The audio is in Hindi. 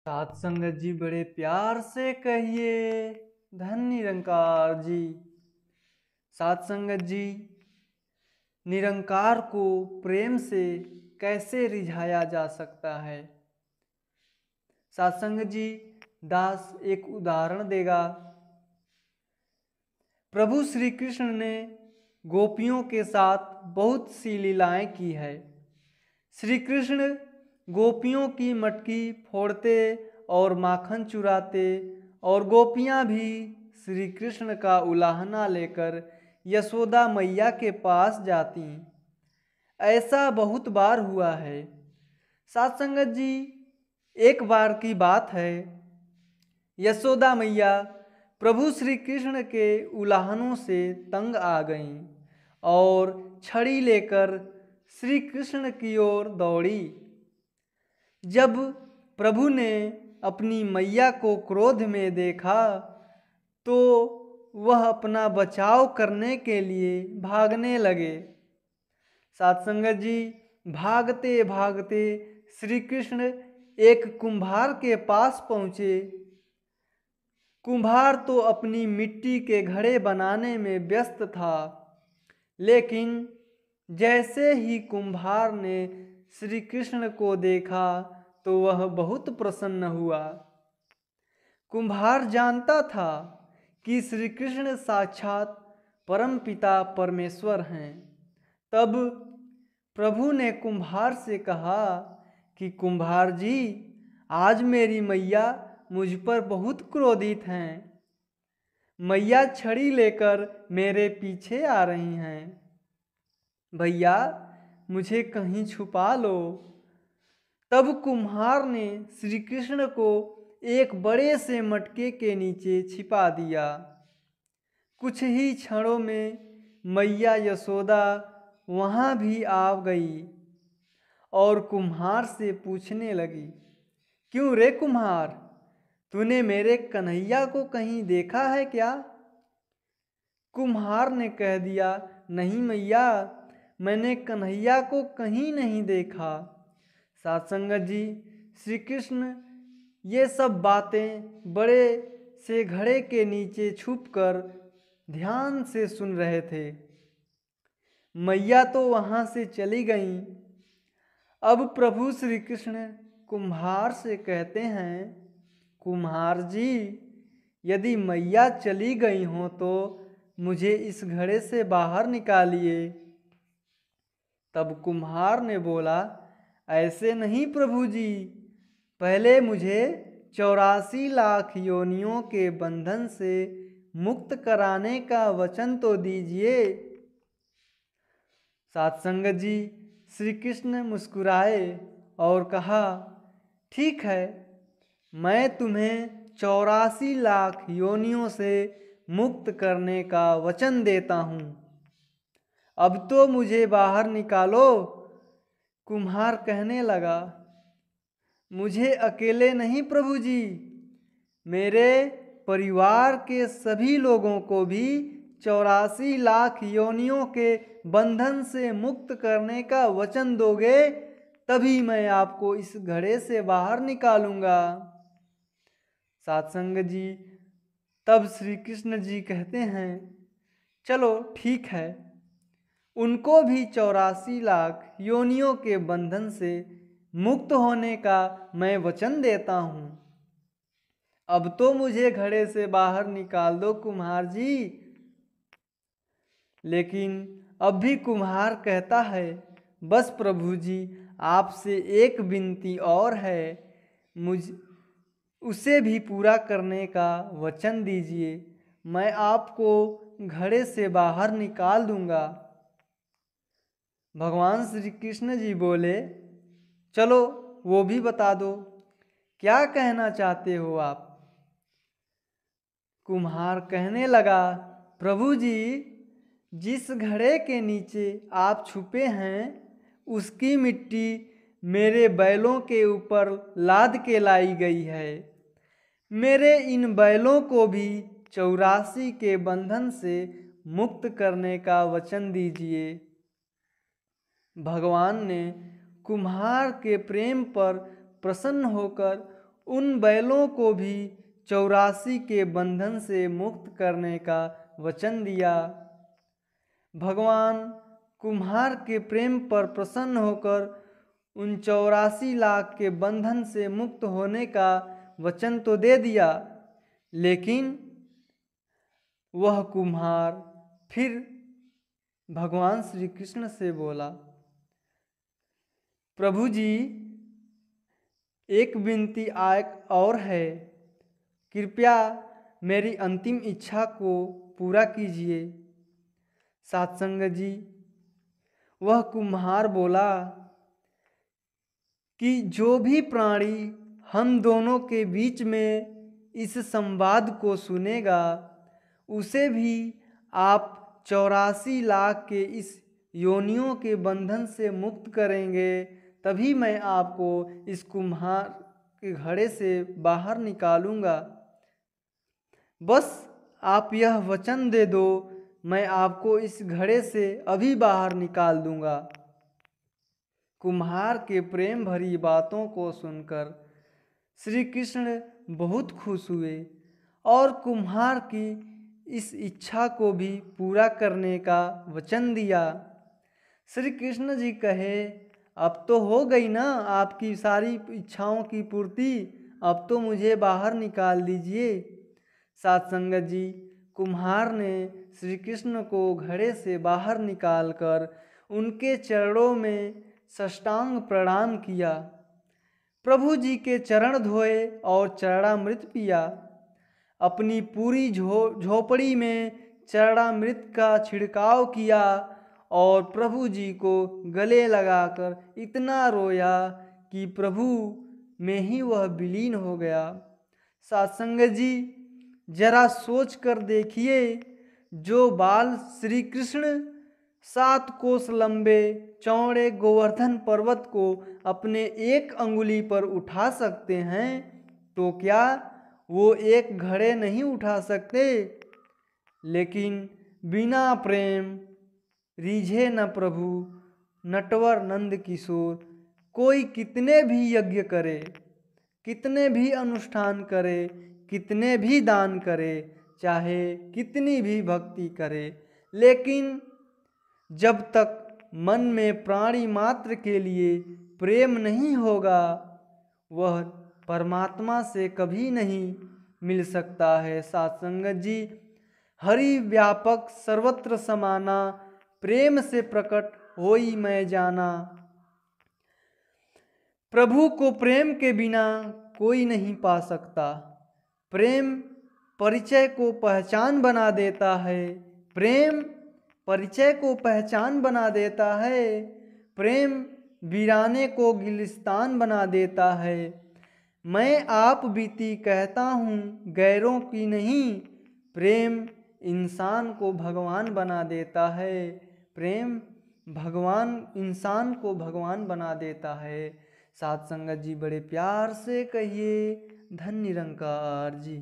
सात संगत जी बड़े प्यार से कहिए, धन निरंकार जी। सात संगत जी, निरंकार को प्रेम से कैसे रिझाया जा सकता है? सात संगत जी, दास एक उदाहरण देगा। प्रभु श्री कृष्ण ने गोपियों के साथ बहुत सी लीलाएं की है। श्री कृष्ण गोपियों की मटकी फोड़ते और माखन चुराते और गोपियां भी श्री कृष्ण का उलाहना लेकर यशोदा मैया के पास जाती। ऐसा बहुत बार हुआ है। साथ संगत जी, एक बार की बात है, यशोदा मैया प्रभु श्री कृष्ण के उलाहनों से तंग आ गईं और छड़ी लेकर श्री कृष्ण की ओर दौड़ी। जब प्रभु ने अपनी मैया को क्रोध में देखा तो वह अपना बचाव करने के लिए भागने लगे। साथ संगत जी, भागते भागते श्री कृष्ण एक कुम्हार के पास पहुँचे। कुम्हार तो अपनी मिट्टी के घड़े बनाने में व्यस्त था, लेकिन जैसे ही कुम्हार ने श्री कृष्ण को देखा तो वह बहुत प्रसन्न हुआ। कुम्हार जानता था कि श्री कृष्ण साक्षात परमपिता परमेश्वर हैं। तब प्रभु ने कुम्हार से कहा कि कुम्हार जी, आज मेरी मैया मुझ पर बहुत क्रोधित हैं। मैया छड़ी लेकर मेरे पीछे आ रही हैं। भैया, मुझे कहीं छुपा लो। तब कुम्हार ने श्री कृष्ण को एक बड़े से मटके के नीचे छिपा दिया। कुछ ही क्षणों में मैया यशोदा वहाँ भी आ गई और कुम्हार से पूछने लगी, क्यों रे कुम्हार, तूने मेरे कन्हैया को कहीं देखा है क्या? कुम्हार ने कह दिया, नहीं मैया, मैंने कन्हैया को कहीं नहीं देखा। साथ संगत जी, श्री कृष्ण ये सब बातें बड़े से घड़े के नीचे छुपकर ध्यान से सुन रहे थे। मैया तो वहाँ से चली गईं। अब प्रभु श्री कृष्ण कुम्हार से कहते हैं, कुम्हार जी, यदि मैया चली गई हो तो मुझे इस घड़े से बाहर निकालिए। तब कुम्हार ने बोला, ऐसे नहीं प्रभु जी, पहले मुझे 84 लाख योनियों के बंधन से मुक्त कराने का वचन तो दीजिए। साथ संगत जी, श्री कृष्ण मुस्कुराए और कहा, ठीक है, मैं तुम्हें 84 लाख योनियों से मुक्त करने का वचन देता हूँ। अब तो मुझे बाहर निकालो। कुम्हार कहने लगा, मुझे अकेले नहीं प्रभु जी, मेरे परिवार के सभी लोगों को भी 84 लाख योनियों के बंधन से मुक्त करने का वचन दोगे, तभी मैं आपको इस घड़े से बाहर निकालूंगा। साथ संगत जी, तब श्री कृष्ण जी कहते हैं, चलो ठीक है, उनको भी 84 लाख योनियों के बंधन से मुक्त होने का मैं वचन देता हूँ। अब तो मुझे घड़े से बाहर निकाल दो कुम्हार जी। लेकिन अब भी कुम्हार कहता है, बस प्रभु जी, आपसे एक विनती और है, मुझ उसे भी पूरा करने का वचन दीजिए, मैं आपको घड़े से बाहर निकाल दूंगा। भगवान श्री कृष्ण जी बोले, चलो वो भी बता दो, क्या कहना चाहते हो आप? कुम्हार कहने लगा, प्रभु जी, जिस घड़े के नीचे आप छुपे हैं उसकी मिट्टी मेरे बैलों के ऊपर लाद के लाई गई है। मेरे इन बैलों को भी 84 के बंधन से मुक्त करने का वचन दीजिए। भगवान ने कुम्हार के प्रेम पर प्रसन्न होकर उन बैलों को भी 84 के बंधन से मुक्त करने का वचन दिया। भगवान कुम्हार के प्रेम पर प्रसन्न होकर उन 84 लाख के बंधन से मुक्त होने का वचन तो दे दिया, लेकिन वह कुम्हार फिर भगवान श्री कृष्ण से बोला, प्रभु जी, एक विनती और है, कृपया मेरी अंतिम इच्छा को पूरा कीजिए। सत्संग जी, वह कुम्हार बोला कि जो भी प्राणी हम दोनों के बीच में इस संवाद को सुनेगा, उसे भी आप 84 लाख के इस योनियों के बंधन से मुक्त करेंगे, तभी मैं आपको इस कुम्हार के घड़े से बाहर निकालूंगा। बस आप यह वचन दे दो, मैं आपको इस घड़े से अभी बाहर निकाल दूंगा। कुम्हार के प्रेम भरी बातों को सुनकर श्री कृष्ण बहुत खुश हुए और कुम्हार की इस इच्छा को भी पूरा करने का वचन दिया। श्री कृष्ण जी कहे, अब तो हो गई ना आपकी सारी इच्छाओं की पूर्ति, अब तो मुझे बाहर निकाल दीजिए। सत्संग जी, कुम्हार ने श्री कृष्ण को घड़े से बाहर निकालकर उनके चरणों में साष्टांग प्रणाम किया। प्रभु जी के चरण धोए और चरणामृत पिया। अपनी पूरी झोपड़ी में चरणामृत का छिड़काव किया और प्रभु जी को गले लगाकर इतना रोया कि प्रभु में ही वह विलीन हो गया। सत्संग जी, जरा सोच कर देखिए, जो बाल श्री कृष्ण 7 कोस लंबे चौड़े गोवर्धन पर्वत को अपने एक अंगुली पर उठा सकते हैं, तो क्या वो एक घड़े नहीं उठा सकते? लेकिन बिना प्रेम रीझे न प्रभु, नटवर नंद किशोर। कोई कितने भी यज्ञ करे, कितने भी अनुष्ठान करे, कितने भी दान करे, चाहे कितनी भी भक्ति करे, लेकिन जब तक मन में प्राणी मात्र के लिए प्रेम नहीं होगा, वह परमात्मा से कभी नहीं मिल सकता है। सत्संग जी, हरि व्यापक सर्वत्र समाना, प्रेम से प्रकट होई मैं जाना। प्रभु को प्रेम के बिना कोई नहीं पा सकता। प्रेम परिचय को पहचान बना देता है। प्रेम परिचय को पहचान बना देता है। प्रेम वीराने को गिलिस्तान बना देता है। मैं आप बीती कहता हूँ, गैरों की नहीं। प्रेम इंसान को भगवान बना देता है। प्रेम भगवान इंसान को भगवान बना देता है। साथ संगत जी, बड़े प्यार से कहिए, धन्य निरंकार जी।